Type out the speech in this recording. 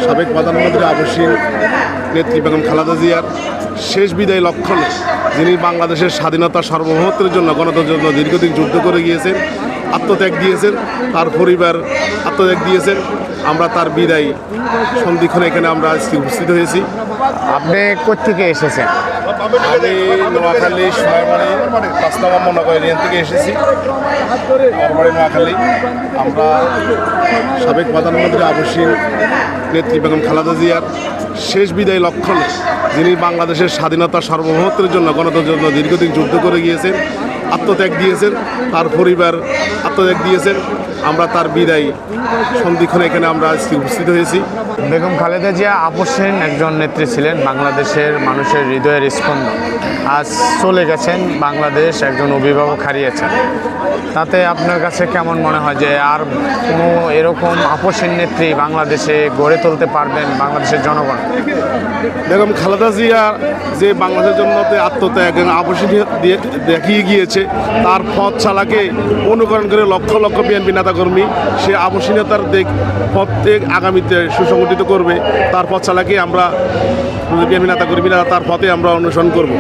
সাবেক প্রধানমন্ত্রী আবশ্যিক নেত্রী বেগম খালেদা জিয়ার শেষ বিদায় লক্ষণে যিনি বাংলাদেশের স্বাধীনতা সার্বভৌমত্বের জন্য গণতন্ত্রের জন্য দীর্ঘদিন যুদ্ধ করে গিয়েছেন, আত্মত্যাগ দিয়েছেন, তার পরিবার আত্মত্যাগ দিয়েছেন। আমরা তার বিদায় সন্ধিক্ষণে এখানে আমরা আজকে উপস্থিত হয়েছি। আপনি কোত্থেকে এসেছেন? আমি নোয়াখালী সোনাইমারি 5 নম্বর মনোনগর এরিয়া থেকে এসেছি। আমার বাড়ি নোয়াখালী। আমরা সাবেক প্রধানমন্ত্রী আবশ্যিক নেত্রী বেগম খালেদা জিয়ার শেষ বিদায় লক্ষণে যিনি বাংলাদেশের স্বাধীনতা সার্বভৌমত্বের জন্য গণতন্ত্রের জন্য দীর্ঘদিন যুদ্ধ করে গিয়েছেন, আত্মত্যাগ দিয়েছেন, তার পরিবার আত্মত্যাগ দিয়েছেন। আমরা তার বিদায় সন্ধিক্ষণে এখানে আমরা আজকে উপস্থিত হয়েছি। বেগম খালেদা জিয়া আপসহীন একজন নেত্রী ছিলেন, বাংলাদেশের মানুষের হৃদয়ের স্পন্দন। আজ চলে গেছেন, বাংলাদেশ একজন অভিভাবক হারিয়েছেন। তাতে আপনার কাছে কেমন মনে হয় যে আর কোনো এরকম আপসহীন নেত্রী বাংলাদেশে গড়ে তুলতে পারবেন বাংলাদেশের জনগণ? বেগম খালেদা জিয়া যে বাংলাদেশের জন্য আত্মত্যাগ আপসহীন দেখিয়ে গিয়েছে, তার পথ চালাকে অনুকরণ করে লক্ষ লক্ষ বিএনপি নেতাকর্মী সে আপসহীনতার পথে আগামীতে সুসংগঠিত করবে। তার পথ চালাকে আমরা বিএনপি নেতাকর্মীরা তার পথে আমরা অনুসরণ করব।